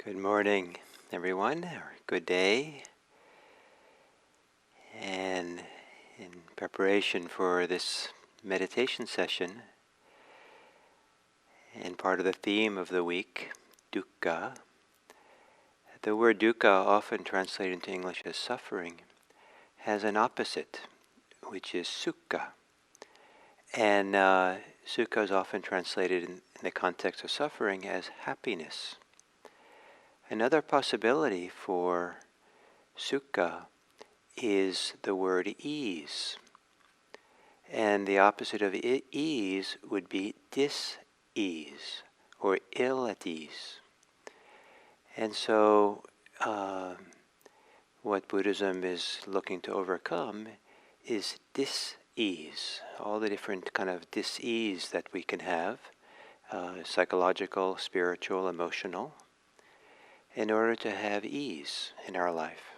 Good morning, everyone, or good day. And in preparation for this meditation session, and part of the theme of the week, Dukkha, the word Dukkha, often translated into English as suffering, has an opposite, which is Sukha. And Sukha is often translated in the context of suffering as happiness. Another possibility for Sukha is the word ease. And the opposite of ease would be dis-ease or ill at ease. And so what Buddhism is looking to overcome is dis-ease, all the different kind of dis-ease that we can have, psychological, spiritual, emotional, in order to have ease in our life.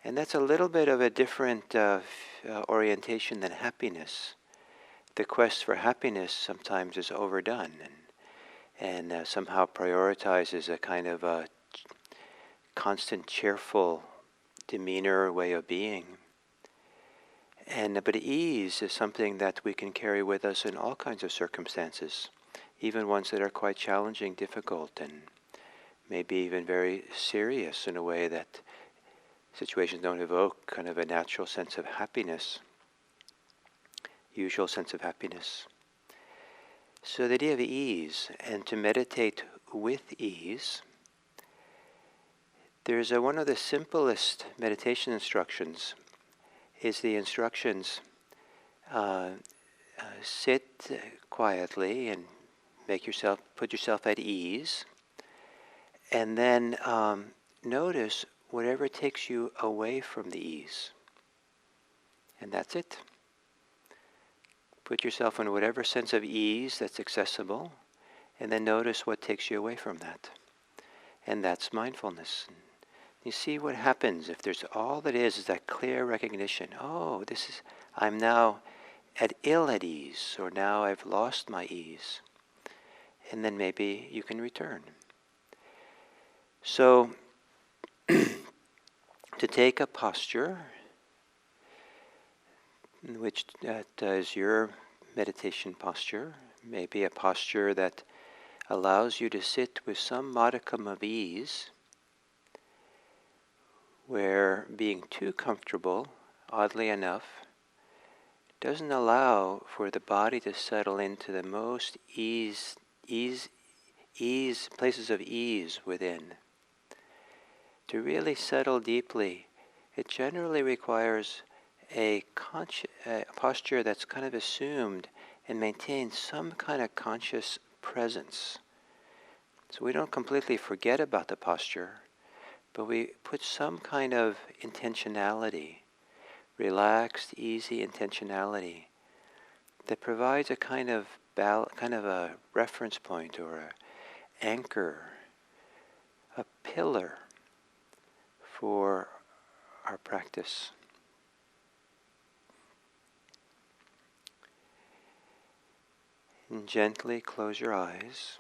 And that's a little bit of a different orientation than happiness. The quest for happiness sometimes is overdone and somehow prioritizes a kind of a constant cheerful demeanor, way of being. But ease is something that we can carry with us in all kinds of circumstances, even ones that are quite challenging, difficult, and maybe even very serious in a way that situations don't evoke kind of a natural sense of happiness, usual sense of happiness. So the idea of ease, and to meditate with ease, there's one of the simplest meditation instructions is the instructions, sit quietly and put yourself at ease, and then notice whatever takes you away from the ease. And that's it. Put yourself in whatever sense of ease that's accessible, and then notice what takes you away from that. And that's mindfulness. You see what happens if there's all that is that clear recognition. Oh, I'm now ill at ease, or now I've lost my ease. And then maybe you can return. So, to take a posture, which is your meditation posture, maybe a posture that allows you to sit with some modicum of ease, where being too comfortable, oddly enough, doesn't allow for the body to settle into the most places of ease within. To really settle deeply, it generally requires a posture that's kind of assumed and maintains some kind of conscious presence. So we don't completely forget about the posture, but we put some kind of intentionality, relaxed, easy intentionality that provides a kind of a reference point or an anchor, a pillar for our practice. And gently close your eyes.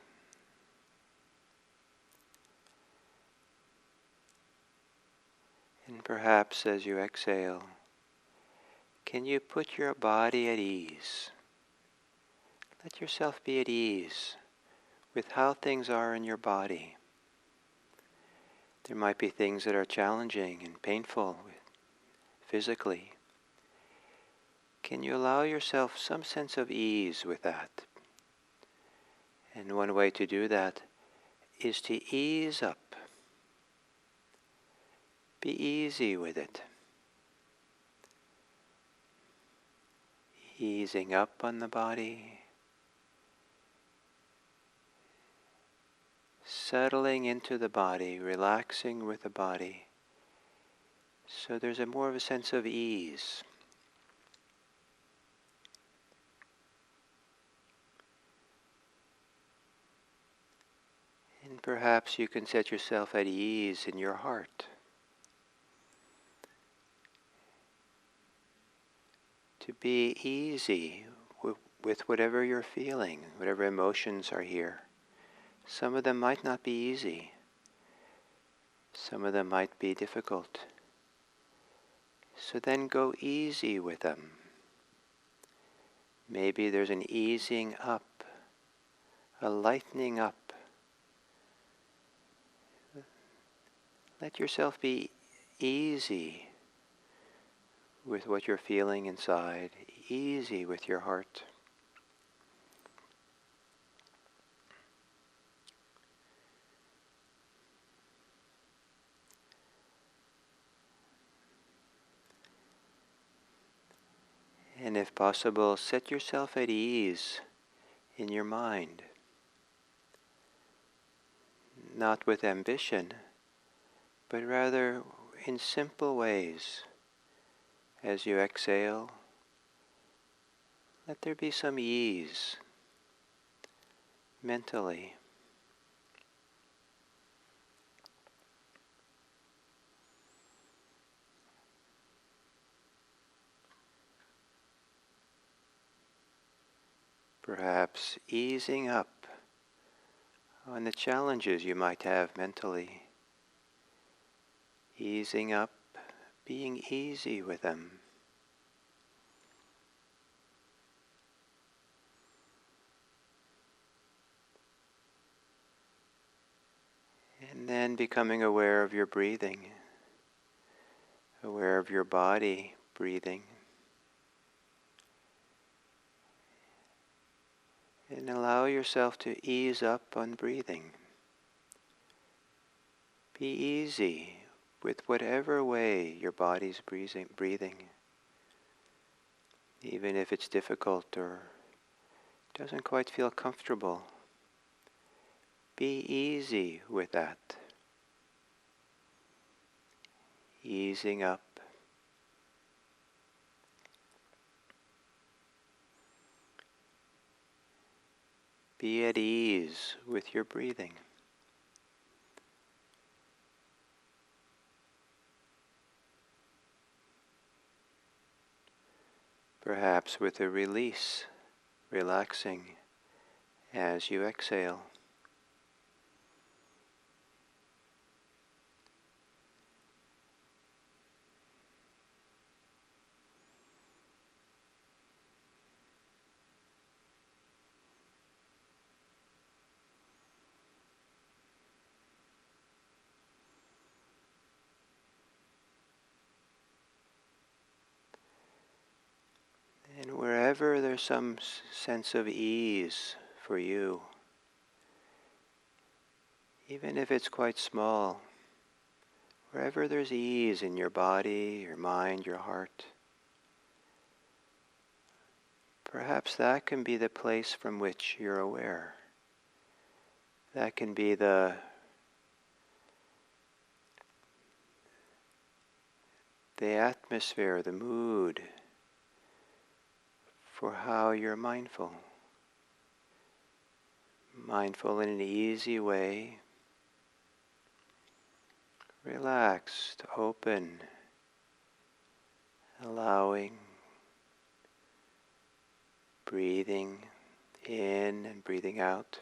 And perhaps as you exhale, can you put your body at ease? Let yourself be at ease with how things are in your body. There might be things that are challenging and painful physically. Can you allow yourself some sense of ease with that? And one way to do that is to ease up. Be easy with it. Easing up on the body. Settling into the body, relaxing with the body. So there's more of a sense of ease. And perhaps you can set yourself at ease in your heart. To be easy with whatever you're feeling, whatever emotions are here. Some of them might not be easy. Some of them might be difficult. So then go easy with them. Maybe there's an easing up, a lightening up. Let yourself be easy with what you're feeling inside, easy with your heart. And if possible, set yourself at ease in your mind. Not with ambition, but rather in simple ways. As you exhale, let there be some ease mentally. Perhaps easing up on the challenges you might have mentally. Easing up, being easy with them. And then becoming aware of your breathing, aware of your body breathing. And allow yourself to ease up on breathing. Be easy with whatever way your body's breathing. Even if it's difficult or doesn't quite feel comfortable, be easy with that. Easing up. Be at ease with your breathing. Perhaps with a release, relaxing as you exhale. And wherever there's some sense of ease for you, even if it's quite small, wherever there's ease in your body, your mind, your heart, perhaps that can be the place from which you're aware. That can be the atmosphere, the mood for how you're mindful. Mindful in an easy way, relaxed, open, allowing, breathing in and breathing out.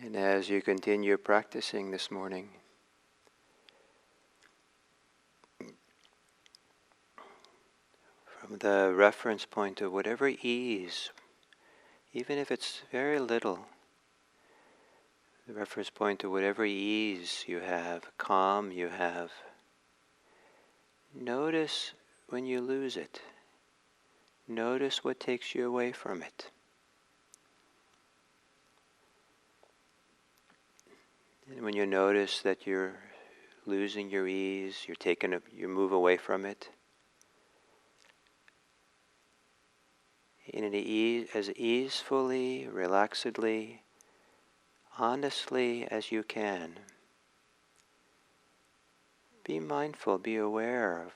And as you continue practicing this morning, from the reference point of whatever ease, even if it's very little, the reference point of whatever ease you have, calm you have, notice when you lose it. notice what takes you away from it. And when you notice that you're losing your ease, you move away from it, as easefully, relaxedly, honestly as you can. Be mindful, be aware of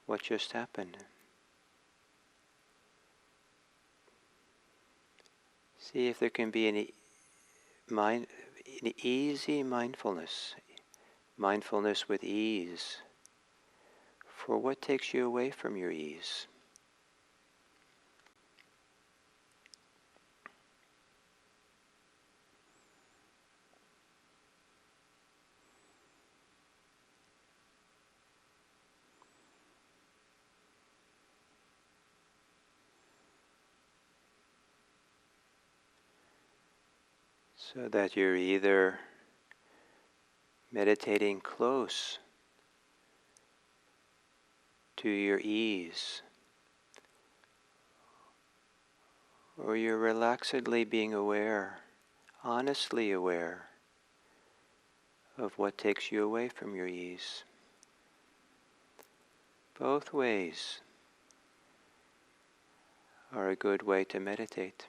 what just happened. See if there can be an easy mindfulness with ease for what takes you away from your ease. So that you're either meditating close to your ease, or you're relaxedly being aware, honestly aware of what takes you away from your ease. Both ways are a good way to meditate.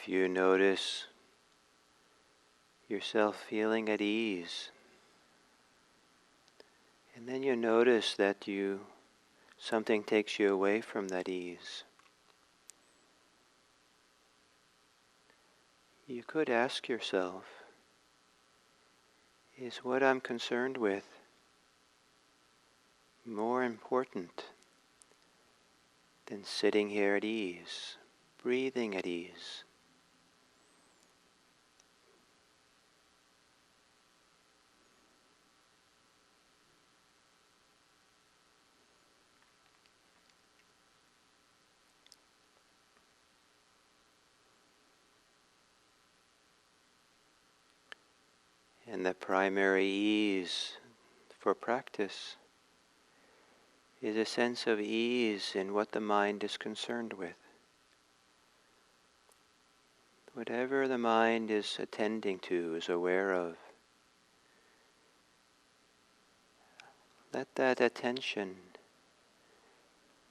If you notice yourself feeling at ease, and then you notice that something takes you away from that ease, you could ask yourself, is what I'm concerned with more important than sitting here at ease, breathing at ease? And the primary ease for practice is a sense of ease in what the mind is concerned with. Whatever the mind is attending to, is aware of, let that attention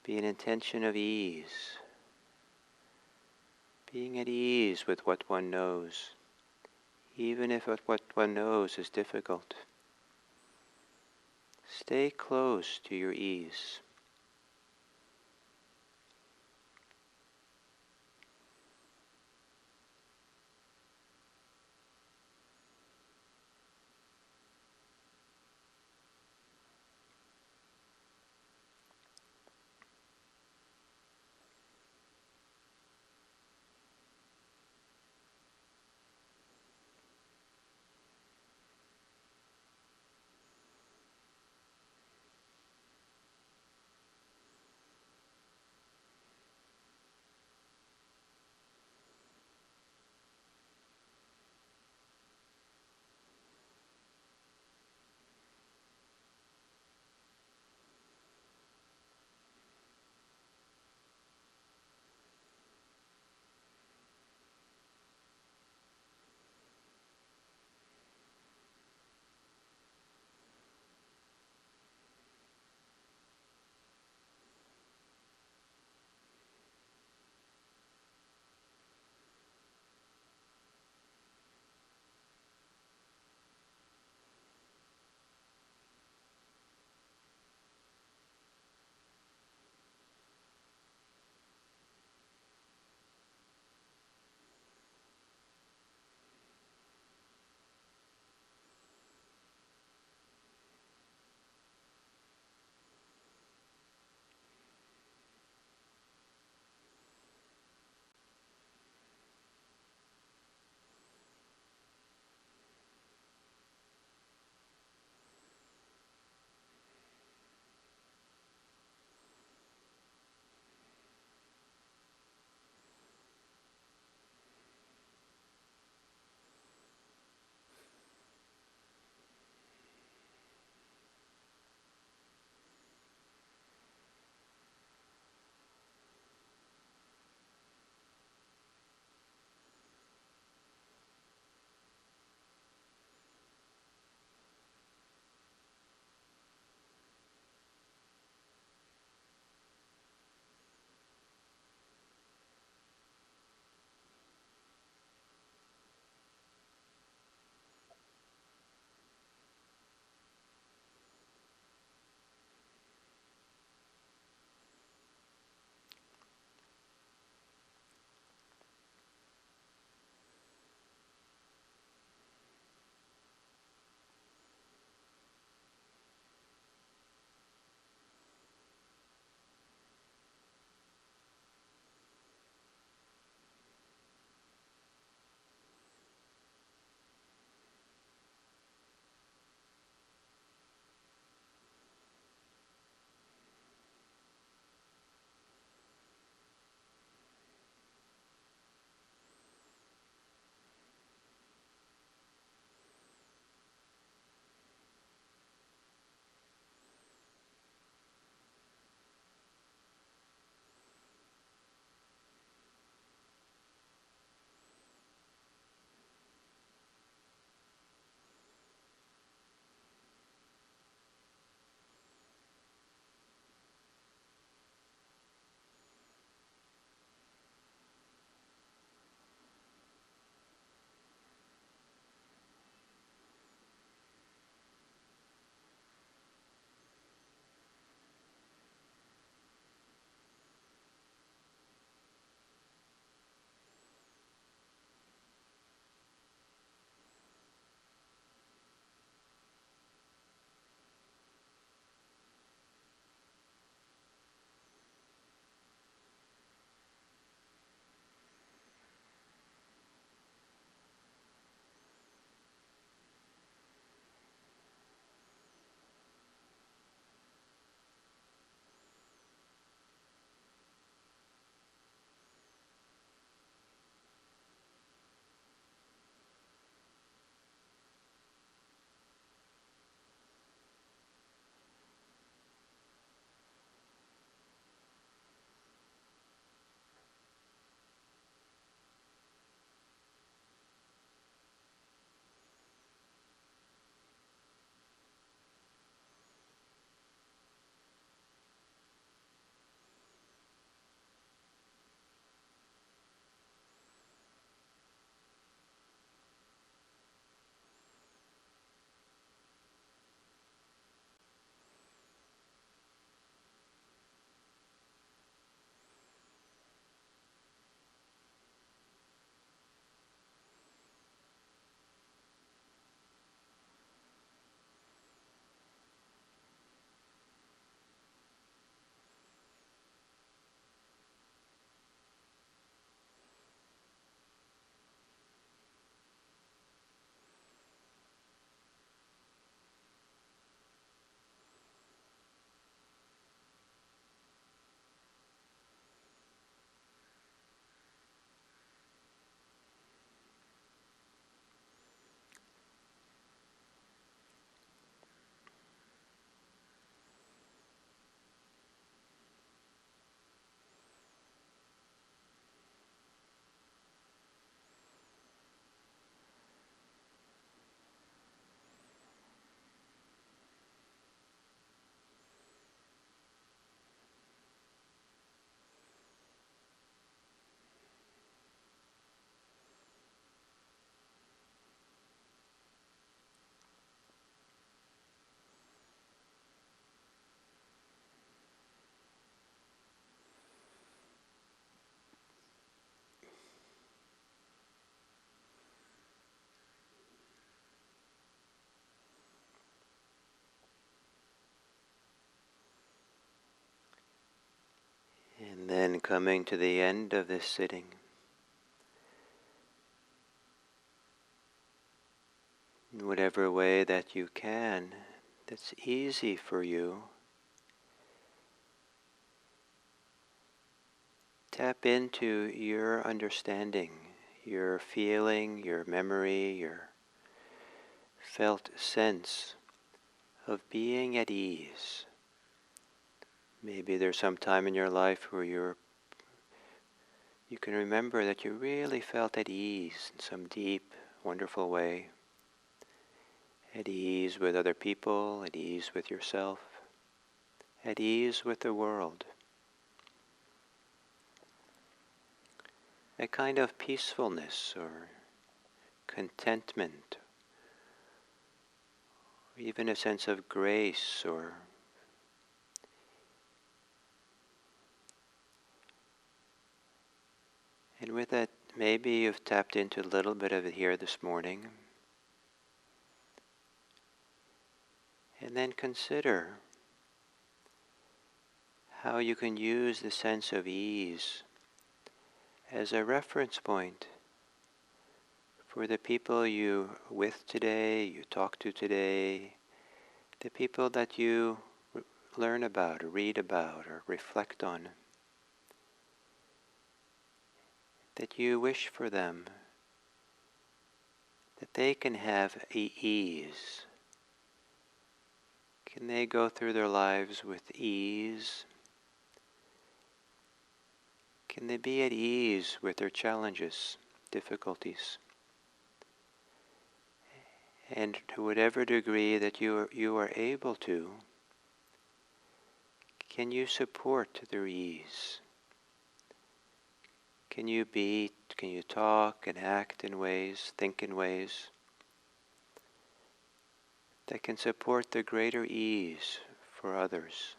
be an intention of ease, being at ease with what one knows, even if what one knows is difficult. Stay close to your ease. And coming to the end of this sitting, in whatever way that you can, that's easy for you, tap into your understanding, your feeling, your memory, your felt sense of being at ease. Maybe there's some time in your life where you can remember that you really felt at ease in some deep, wonderful way. At ease with other people, at ease with yourself, at ease with the world. A kind of peacefulness or contentment, or even a sense of grace and with that, maybe you've tapped into a little bit of it here this morning. And then consider how you can use the sense of ease as a reference point for the people you with today, you talk to today, the people that you learn about or read about or reflect on, that you wish for them, that they can have ease. Can they go through their lives with ease? Can they be at ease with their challenges, difficulties? And to whatever degree that you are able to, can you support their ease? Can you talk and act in ways, think in ways that can support the greater ease for others,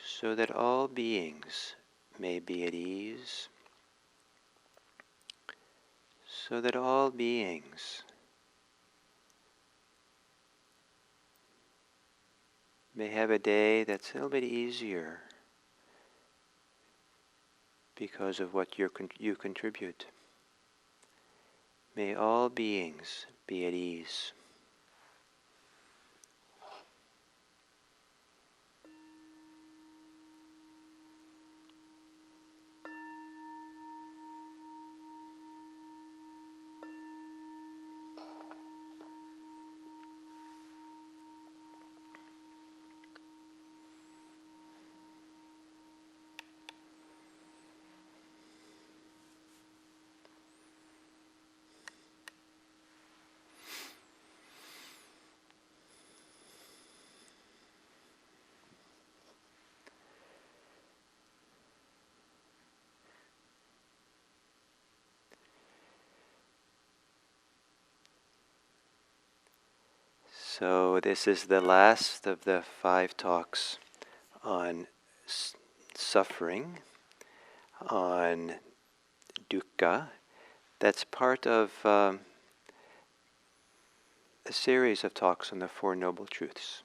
so that all beings may be at ease, so that all beings may have a day that's a little bit easier because of what you contribute. May all beings be at ease. So this is the last of the 5 talks on suffering, on dukkha. That's part of a series of talks on the 4 Noble Truths.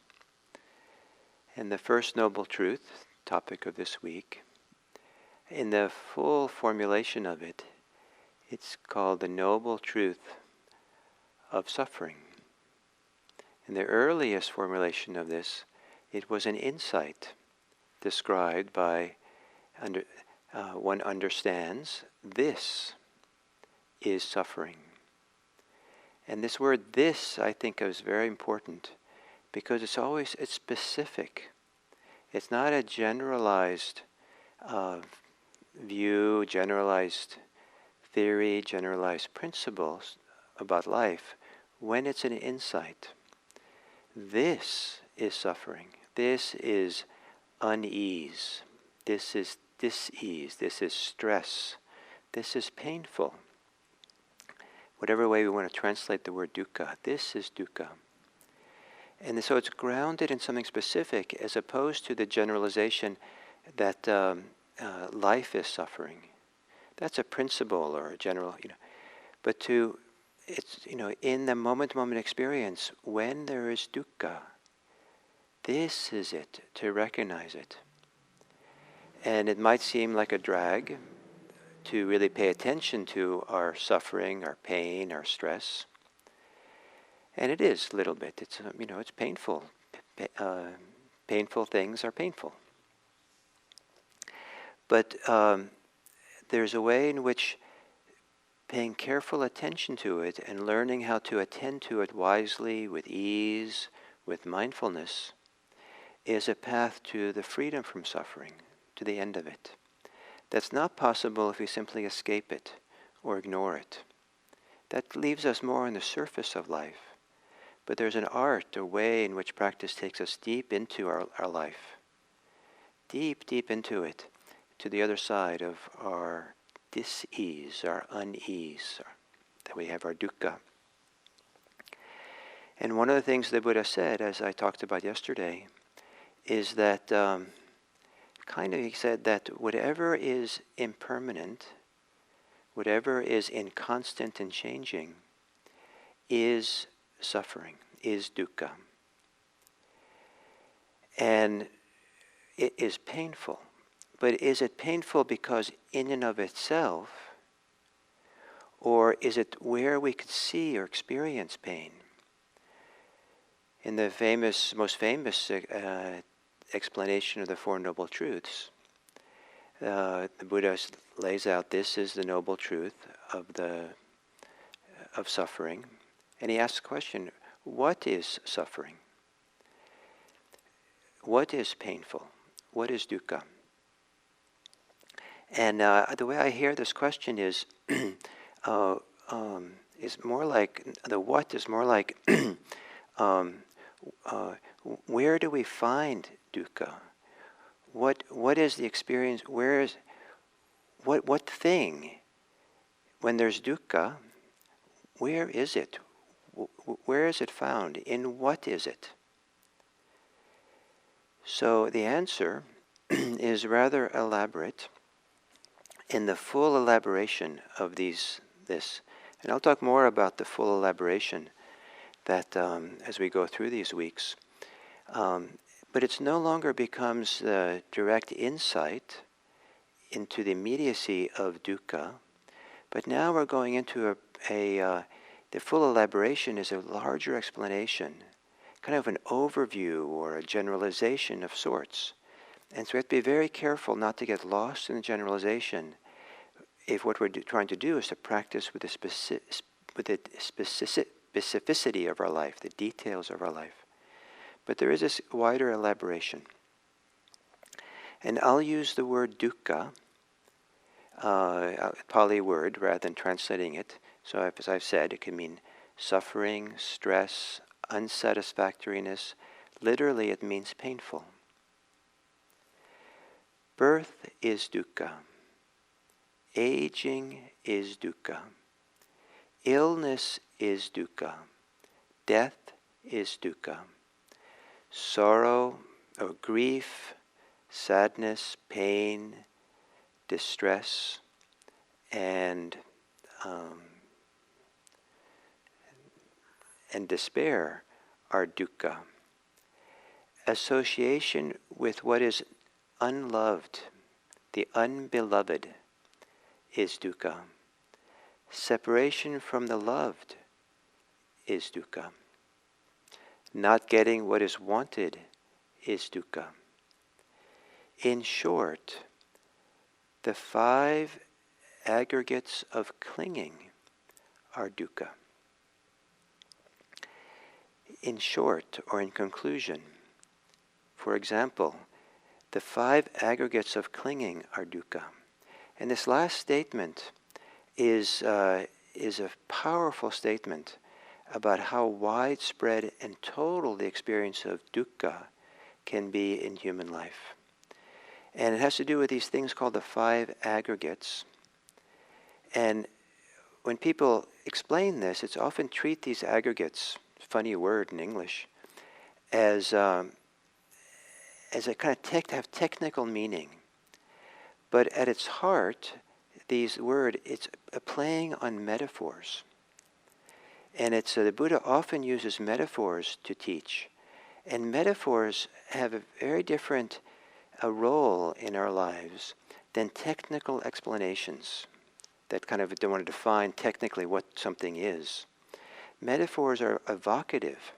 And the first Noble Truth, topic of this week, in the full formulation of it, it's called the Noble Truth of Suffering. In the earliest formulation of this, it was an insight described by one understands this is suffering. And this word "this" I think is very important because it's specific. It's not a generalized view, generalized theory, generalized principles about life. When it's an insight, this is suffering. This is unease. This is dis-ease. This is stress. This is painful. Whatever way we want to translate the word dukkha, this is dukkha. And so it's grounded in something specific as opposed to the generalization that life is suffering. That's a principle or a general, But it's in the moment-to-moment experience, when there is dukkha, this is it, to recognize it. And it might seem like a drag to really pay attention to our suffering, our pain, our stress. And it is a little bit. It's it's painful. Painful things are painful. But there's a way in which paying careful attention to it and learning how to attend to it wisely, with ease, with mindfulness, is a path to the freedom from suffering, to the end of it. That's not possible if we simply escape it or ignore it. That leaves us more on the surface of life. But there's an art, a way in which practice takes us deep into our life. Deep, deep into it, to the other side of our dis-ease, our unease, that we have our dukkha. And one of the things the Buddha said, as I talked about yesterday, is that he said that whatever is impermanent, whatever is inconstant and changing, is suffering, is dukkha. And it is painful. But is it painful because in and of itself, or is it where we could see or experience pain? In the most famous explanation of the Four Noble Truths, the Buddha lays out this is the noble truth of suffering, and he asks the question: what is suffering? What is painful? What is dukkha? And the way I hear this question is more like the what is more like where do we find dukkha? What is the experience? Where is what thing? When there's dukkha, where is it? Where is it found? In what is it? So the answer is rather elaborate. In the full elaboration of this, and I'll talk more about the full elaboration that as we go through these weeks, but it no longer becomes the direct insight into the immediacy of dukkha, but now we're going into the full elaboration is a larger explanation, kind of an overview or a generalization of sorts. And so we have to be very careful not to get lost in the generalization if what we're trying to do is to practice with the specificity of our life, the details of our life. But there is this wider elaboration. And I'll use the word dukkha, a Pali word, rather than translating it. So as I've said, it can mean suffering, stress, unsatisfactoriness. Literally, it means painful. Birth is dukkha. Aging is dukkha. Illness is dukkha. Death is dukkha. Sorrow or grief, sadness, pain, distress, and despair are dukkha. Association with what is unloved, the unbeloved, is dukkha. Separation from the loved is dukkha. Not getting what is wanted is dukkha. In short, the 5 aggregates of clinging are dukkha. In short, or in conclusion, for example, the 5 aggregates of clinging are dukkha. And this last statement is a powerful statement about how widespread and total the experience of dukkha can be in human life. And it has to do with these things called the 5 aggregates. And when people explain this, it's often treat these aggregates, funny word in English, as a kind of have technical meaning. But at its heart, it's a playing on metaphors. And the Buddha often uses metaphors to teach. And metaphors have a very different a role in our lives than technical explanations that kind of don't want to define technically what something is. Metaphors are evocative.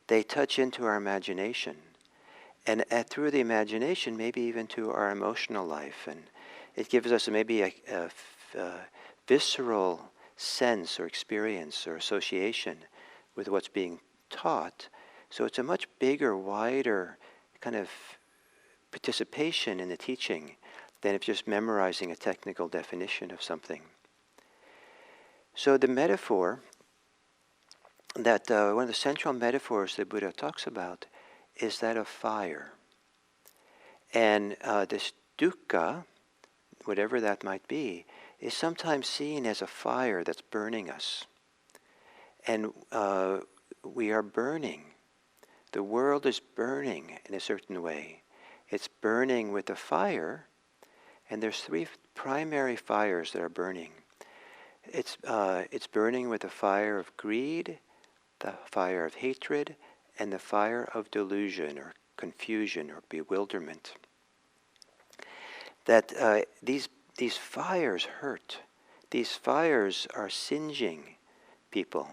They touch into our imagination. And through the imagination, maybe even to our emotional life. And it gives us maybe a visceral sense or experience or association with what's being taught. So it's a much bigger, wider kind of participation in the teaching than if just memorizing a technical definition of something. So the metaphor, that one of the central metaphors that Buddha talks about is that of fire. And this dukkha, whatever that might be, is sometimes seen as a fire that's burning us. And we are burning. The world is burning in a certain way. It's burning with a fire, and there's three primary fires that are burning. It's burning with the fire of greed, the fire of hatred, and the fire of delusion or confusion or bewilderment. That these fires hurt. These fires are singeing people.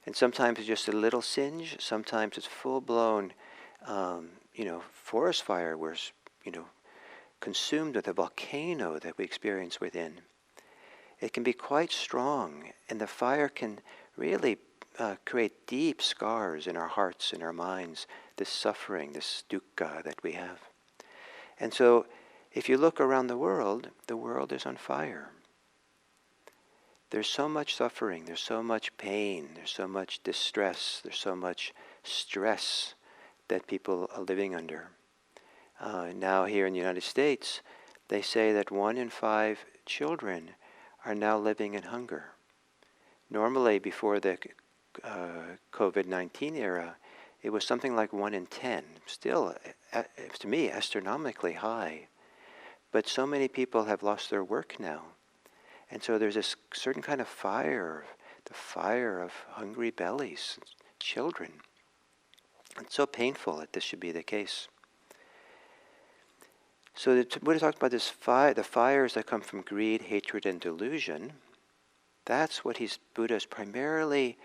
And sometimes it's just a little singe, sometimes it's full-blown, forest fire where it's, consumed with a volcano that we experience within. It can be quite strong, and the fire can really create deep scars in our hearts, in our minds, this suffering, this dukkha that we have. And so, if you look around the world is on fire. There's so much suffering, there's so much pain, there's so much distress, there's so much stress that people are living under. Now here in the United States, they say that 1 in 5 children are now living in hunger. Normally, before the COVID-19 era, it was something like 1 in 10. Still, to me, astronomically high. But so many people have lost their work now. And so there's this certain kind of fire, the fire of hungry bellies, children. It's so painful that this should be the case. So the Buddha talked about this the fires that come from greed, hatred, and delusion. That's what Buddha is primarily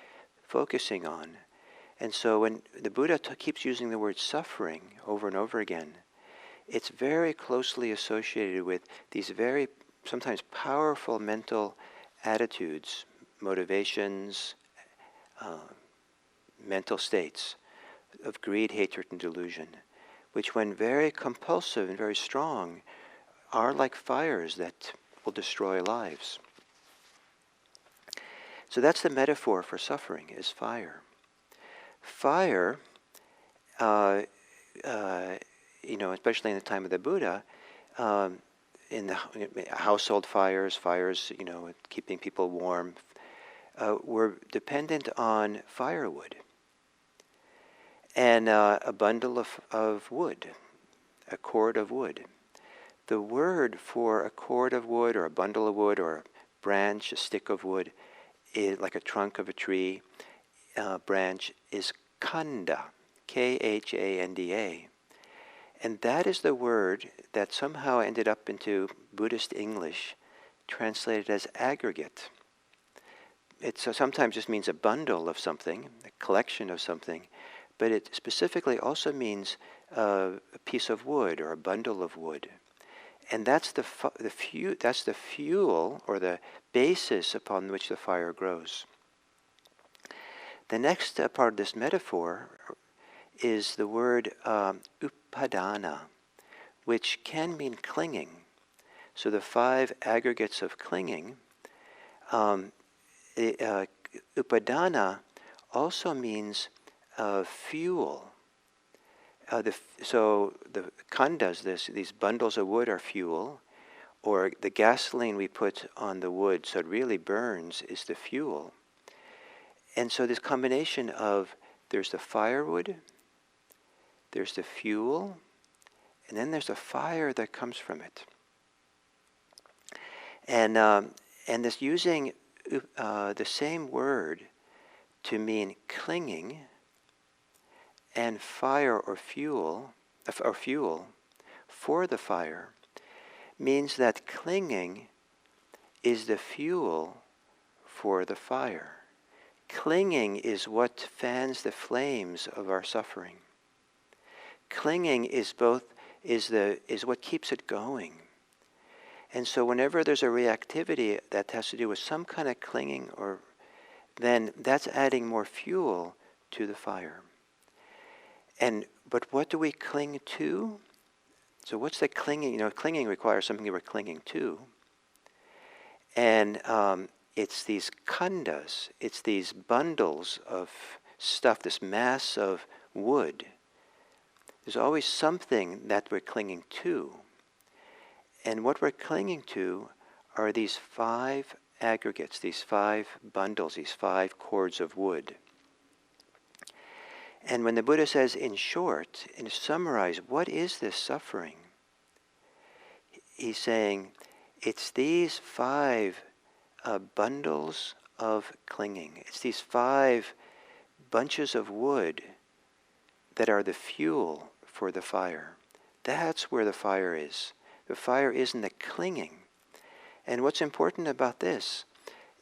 focusing on. And so when the Buddha keeps using the word suffering over and over again, it's very closely associated with these very sometimes powerful mental attitudes, motivations, mental states of greed, hatred, and delusion, which when very compulsive and very strong are like fires that will destroy lives. So that's the metaphor for suffering, is fire. Fire, especially in the time of the Buddha, in the household fires, keeping people warm, were dependent on firewood and a bundle of wood, a cord of wood. The word for a cord of wood or a bundle of wood or a branch, a stick of wood, is like a trunk of a tree branch, is khanda, Khanda. And that is the word that somehow ended up into Buddhist English, translated as aggregate. It sometimes just means a bundle of something, a collection of something, but it specifically also means a piece of wood or a bundle of wood. And that's the fuel or the basis upon which the fire grows. The next part of this metaphor is the word upadana, which can mean clinging. So the 5 aggregates of clinging, upadana also means fuel. So the khandas, these bundles of wood are fuel, or the gasoline we put on the wood so it really burns is the fuel. And so this combination of there's the firewood, there's the fuel, and then there's the fire that comes from it. And this using the same word to mean clinging and fire or fuel or fuel for the fire, means that clinging is the fuel for the fire. Clinging is what fans the flames of our suffering. Clinging is what keeps it going. And so whenever there's a reactivity that has to do with some kind of clinging, then that's adding more fuel to the fire. But what do we cling to? So what's the clinging? Clinging requires something we're clinging to. And it's these khandas, it's these bundles of stuff, this mass of wood. There's always something that we're clinging to. And what we're clinging to are these 5 aggregates, these 5 bundles, these 5 cords of wood. And when the Buddha says, in short, and to summarize, what is this suffering? He's saying, it's these 5 bundles of clinging. It's these 5 bunches of wood that are the fuel for the fire. That's where the fire is. The fire isn't the clinging. And what's important about this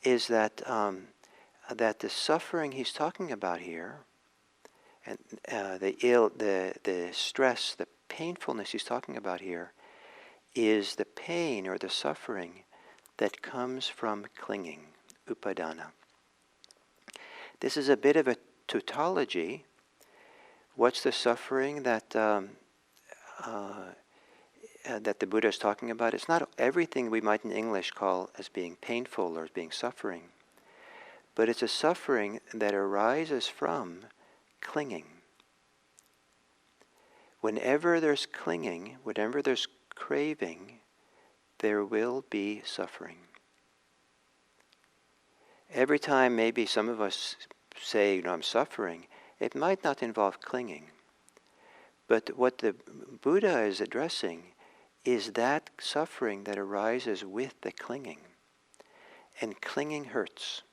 is that the suffering he's talking about here, and the stress, the painfulness he's talking about here, is the pain or the suffering that comes from clinging, upadana. This is a bit of a tautology. What's the suffering that the Buddha is talking about? It's not everything we might in English call as being painful or as being suffering, but it's a suffering that arises from clinging. Whenever there's clinging, whenever there's craving, there will be suffering. Every time maybe some of us say, I'm suffering, it might not involve clinging. But what the Buddha is addressing is that suffering that arises with the clinging. And clinging hurts.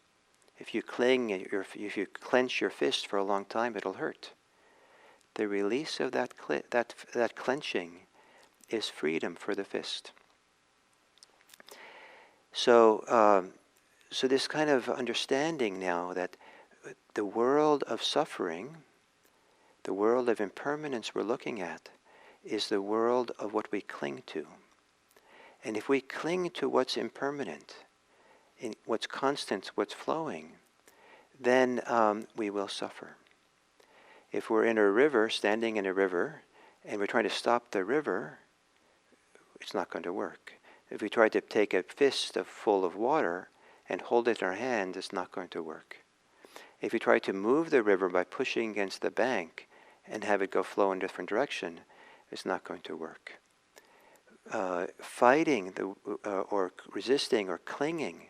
If you cling, if you clench your fist for a long time, it'll hurt. The release of that clenching is freedom for the fist. So this kind of understanding now that the world of suffering, the world of impermanence we're looking at, is the world of what we cling to. And if we cling to what's impermanent, in what's constant, what's flowing, then we will suffer. If we're in a river, standing in a river, and we're trying to stop the river, it's not going to work. If we try to take a fist full of water and hold it in our hand, it's not going to work. If we try to move the river by pushing against the bank and have it go flow in a different direction, it's not going to work. Fighting or resisting or clinging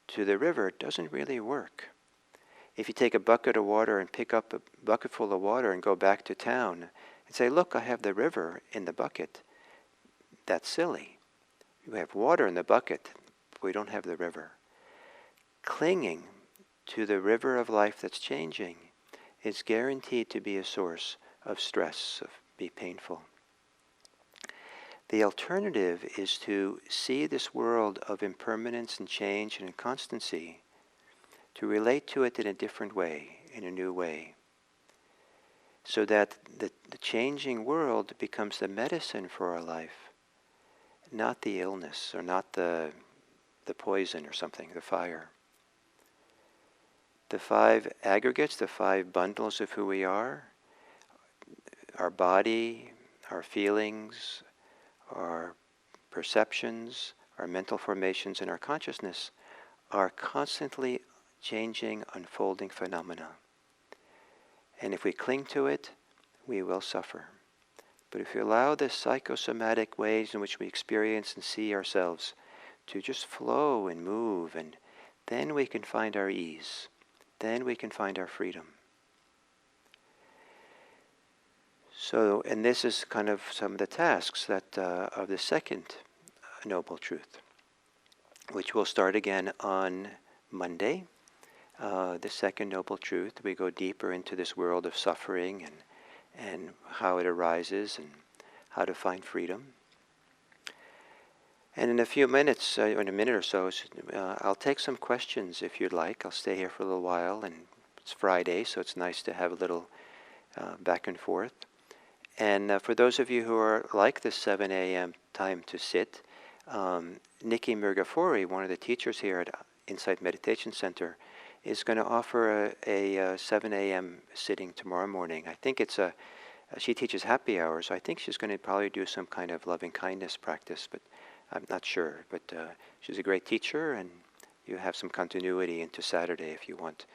to the river doesn't really work. If you take a bucket of water and pick up a bucket full of water and go back to town and say, look, I have the river in the bucket, that's silly. We have water in the bucket, but we don't have the river. Clinging to the river of life that's changing is guaranteed to be a source of stress, of be painful. The alternative is to see this world of impermanence and change and inconstancy, to relate to it in a different way, in a new way, so that the changing world becomes the medicine for our life, not the illness or not the poison or something, the fire. The 5 aggregates, the 5 bundles of who we are, our body, our feelings, our perceptions, our mental formations, and our consciousness are constantly changing, unfolding phenomena. And if we cling to it, we will suffer. But if we allow the psychosomatic ways in which we experience and see ourselves to just flow and move, and then we can find our ease. Then we can find our freedom. So, and this is kind of some of the tasks that of the second Noble Truth, which will start again on Monday. The second Noble Truth, we go deeper into this world of suffering and how it arises and how to find freedom. And in a few minutes, in a minute or so, I'll take some questions if you'd like. I'll stay here for a little while, and it's Friday, so it's nice to have a little back and forth. And for those of you who are like this 7 a.m. time to sit, Nikki Mirgafori, one of the teachers here at Insight Meditation Center, is going to offer a 7 a.m. sitting tomorrow morning. I think she teaches happy hour, so I think she's going to probably do some kind of loving kindness practice, but I'm not sure. But she's a great teacher, and you have some continuity into Saturday if you want.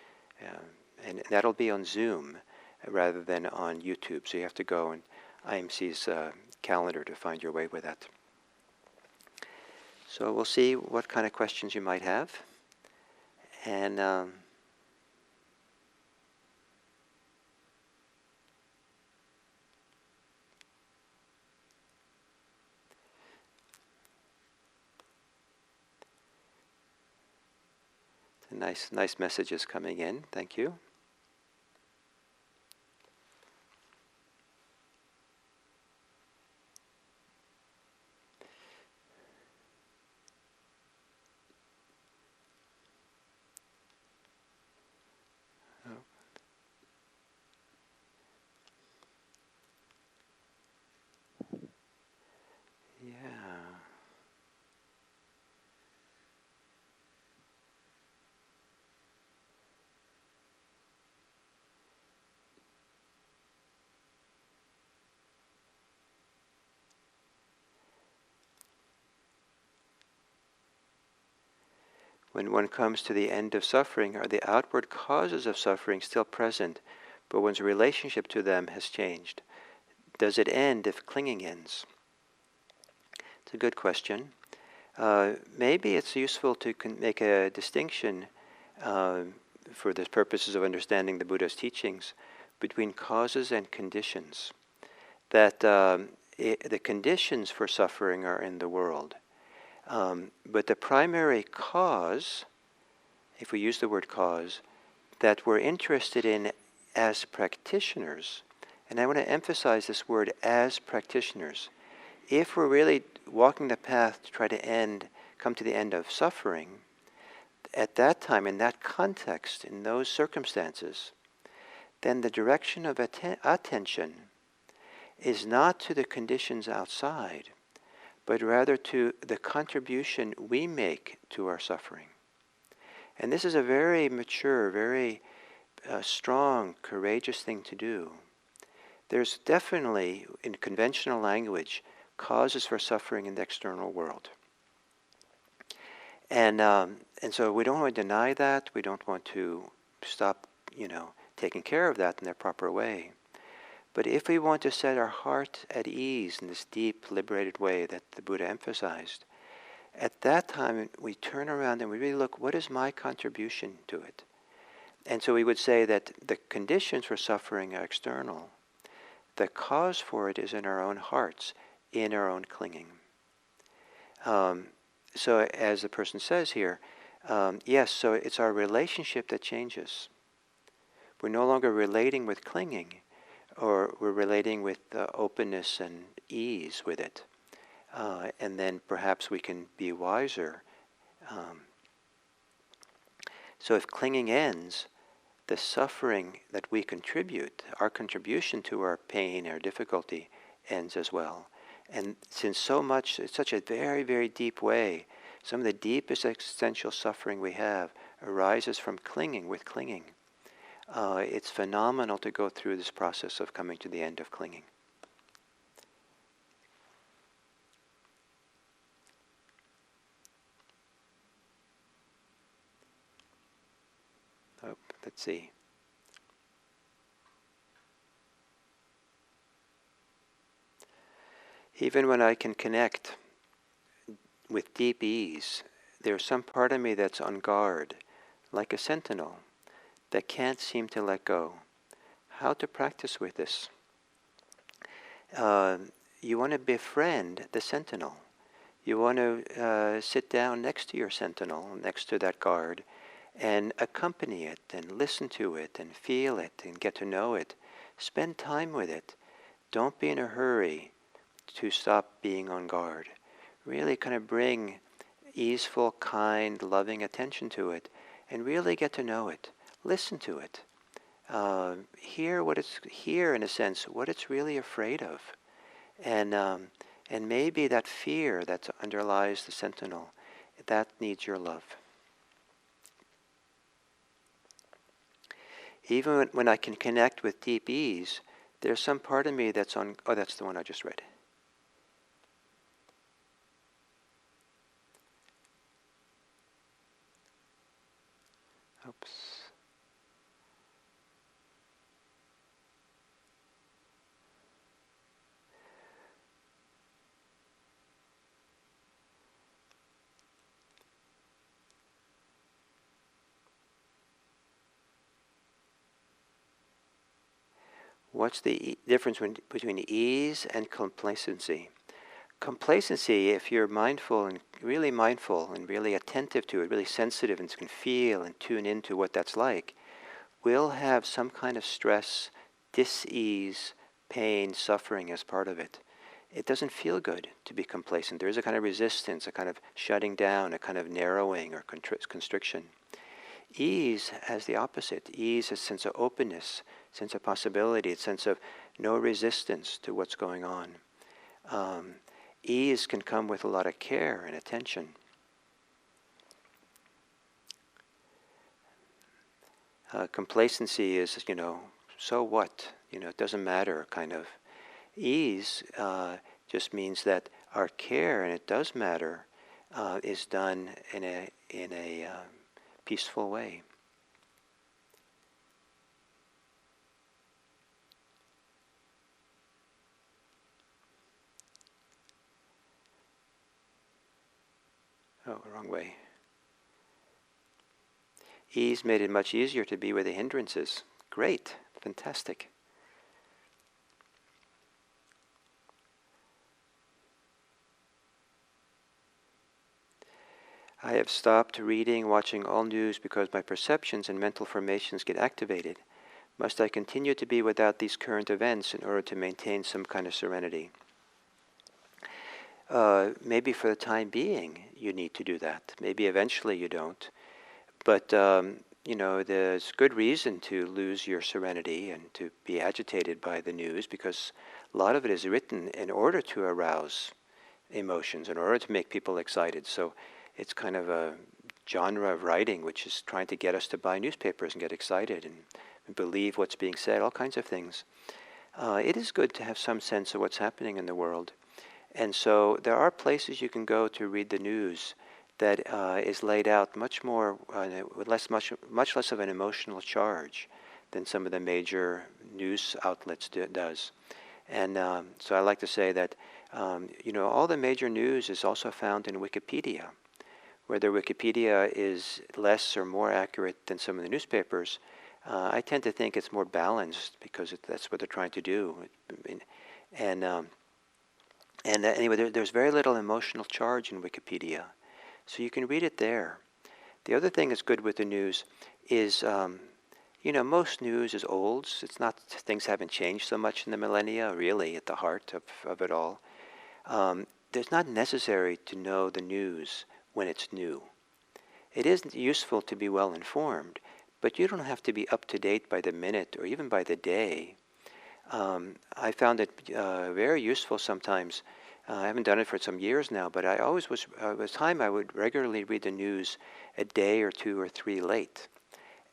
And that'll be on Zoom rather than on YouTube, so you have to go on IMC's calendar to find your way with that. So we'll see what kind of questions you might have. And nice messages coming in. Thank you. Yeah. When one comes to the end of suffering, are the outward causes of suffering still present, but one's relationship to them has changed? Does it end if clinging ends? It's a good question. Maybe it's useful to make a distinction for the purposes of understanding the Buddha's teachings between causes and conditions. That the conditions for suffering are in the world. But the primary cause, if we use the word cause, that we're interested in as practitioners, and I want to emphasize this word as practitioners. If we're really walking the path to try to come to the end of suffering, at that time, in that context, in those circumstances, then the direction of attention is not to the conditions outside, but rather to the contribution we make to our suffering. And this is a very mature, very strong, courageous thing to do. There's definitely, in conventional language, causes for suffering in the external world. And so we don't want to deny that. We don't want to stop, taking care of that in their proper way. But if we want to set our heart at ease in this deep, liberated way that the Buddha emphasized, at that time we turn around and we really look, what is my contribution to it? And so we would say that the conditions for suffering are external. The cause for it is in our own hearts, in our own clinging. So as the person says here, yes, so it's our relationship that changes. We're no longer relating with clinging, or we're relating with openness and ease with it. And then perhaps we can be wiser. So if clinging ends, the suffering that we contribute, our contribution to our pain, our difficulty, ends as well. And since it's such a very, very deep way, some of the deepest existential suffering we have arises from clinging with clinging. It's phenomenal to go through this process of coming to the end of clinging. Oh, let's see. Even when I can connect with deep ease, there's some part of me that's on guard, like a sentinel, that can't seem to let go. How to practice with this? You want to befriend the sentinel. You want to sit down next to your sentinel, next to that guard, and accompany it and listen to it and feel it and get to know it spend time with it. Don't be in a hurry to stop being on guard. Really kind of bring easeful, kind, loving attention to it, and really get to know it. Listen to it. Hear in a sense what it's really afraid of, and maybe that fear that underlies the sentinel, that needs your love. Even when I can connect with deep ease, there's some part of me that's on. Oh, that's the one I just read. Oops. What's the difference between ease and complacency? Complacency, if you're mindful and really attentive to it, really sensitive and can feel and tune into what that's like, will have some kind of stress, dis-ease, pain, suffering as part of it. It doesn't feel good to be complacent. There is a kind of resistance, a kind of shutting down, a kind of narrowing or constriction. Ease has the opposite. Ease is a sense of openness, sense of possibility, a sense of no resistance to what's going on. Ease can come with a lot of care and attention. Complacency is, so what? It doesn't matter, kind of. Ease just means that our care, and it does matter, is done in a peaceful way. Oh, wrong way. Ease made it much easier to be with the hindrances. Great, fantastic. I have stopped reading, watching all news because my perceptions and mental formations get activated. Must I continue to be without these current events in order to maintain some kind of serenity? Maybe for the time being you need to do that. Maybe eventually you don't. But, there's good reason to lose your serenity and to be agitated by the news, because a lot of it is written in order to arouse emotions, in order to make people excited. So it's kind of a genre of writing which is trying to get us to buy newspapers and get excited and believe what's being said, all kinds of things. It is good to have some sense of what's happening in the world. And so there are places you can go to read the news that is laid out much more, with much less of an emotional charge than some of the major news outlets does. And so I like to say that, all the major news is also found in Wikipedia. Whether Wikipedia is less or more accurate than some of the newspapers, I tend to think it's more balanced because that's what they're trying to do. And anyway, there's very little emotional charge in Wikipedia, so you can read it there. The other thing that's good with the news is, most news is old. It's not, things haven't changed so much in the millennia, really, at the heart of it all. It's not necessary to know the news when it's new. It is useful to be well informed, but you don't have to be up to date by the minute or even by the day. I found it very useful sometimes. I haven't done it for some years now, but I always was time I would regularly read the news a day or two or three late.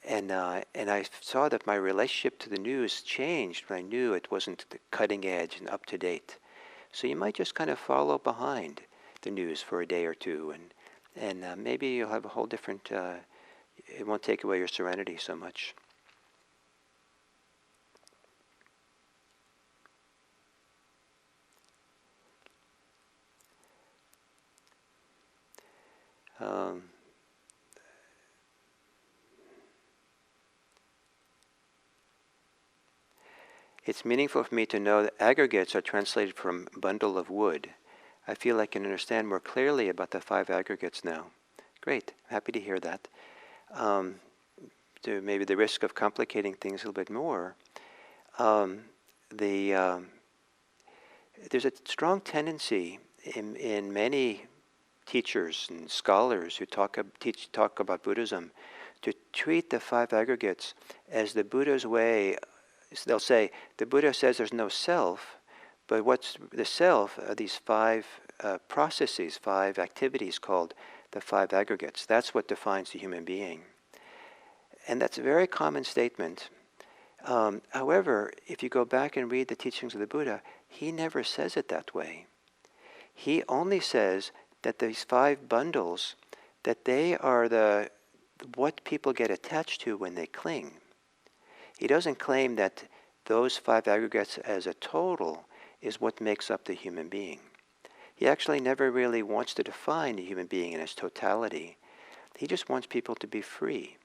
And I saw that my relationship to the news changed when I knew it wasn't the cutting edge and up to date. So you might just kind of follow behind the news for a day or two, and maybe you'll have a whole different, it won't take away your serenity so much. It's meaningful for me to know that aggregates are translated from bundle of wood. I feel I can understand more clearly about the 5 aggregates now. Great, happy to hear that. To maybe the risk of complicating things a little bit more, there's a strong tendency in many teachers and scholars who talk about Buddhism to treat the five aggregates as the Buddha's way. They'll say the Buddha says there's no self, but what's the self are these five processes, five activities called the five aggregates. That's what defines the human being. And that's a very common statement. However, if you go back and read the teachings of the Buddha, he never says it that way. He only says that these five bundles, that they are what people get attached to when they cling. He doesn't claim that those five aggregates as a total is what makes up the human being. He actually never really wants to define the human being in its totality. He just wants people to be free.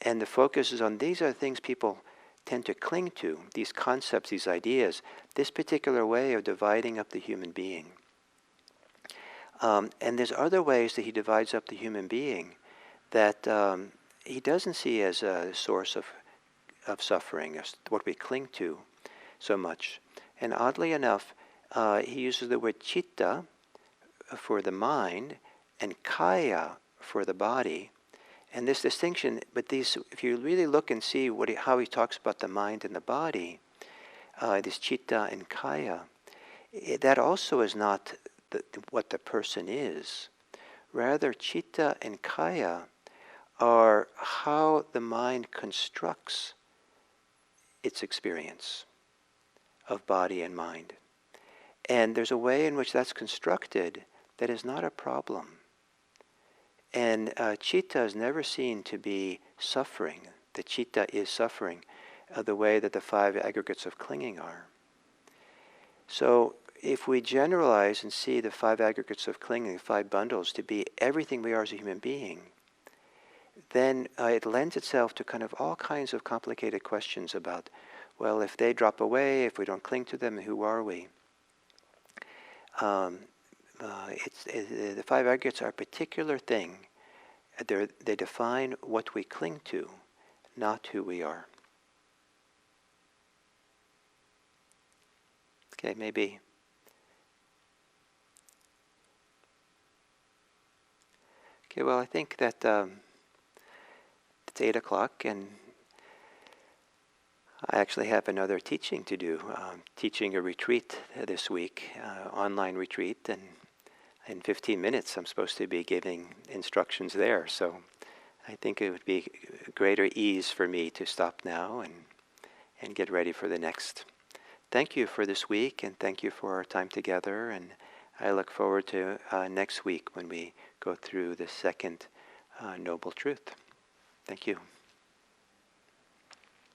And the focus is on these are the things people tend to cling to, these concepts, these ideas, this particular way of dividing up the human being. And there's other ways that he divides up the human being that he doesn't see as a source of suffering, as what we cling to so much. And oddly enough, he uses the word citta for the mind and kaya for the body. And this distinction, but these, if you really look and see how he talks about the mind and the body, this citta and kaya, that also is not what the person is. Rather, citta and kaya are how the mind constructs its experience of body and mind. And there's a way in which that's constructed that is not a problem. And citta is never seen to be suffering. The citta is suffering the way that the five aggregates of clinging are. So if we generalize and see the five aggregates of clinging, five bundles, to be everything we are as a human being, then it lends itself to kind of all kinds of complicated questions about, well, if they drop away, if we don't cling to them, who are we? The five aggregates are a particular thing. They define what we cling to, not who we are. Okay, maybe. Okay, well, I think that it's 8 o'clock, and I actually have another teaching to do, teaching a retreat this week, online retreat, and in 15 minutes I'm supposed to be giving instructions there. So I think it would be greater ease for me to stop now and get ready for the next. Thank you for this week, and thank you for our time together, and I look forward to next week when we go through the second Noble Truth. Thank you.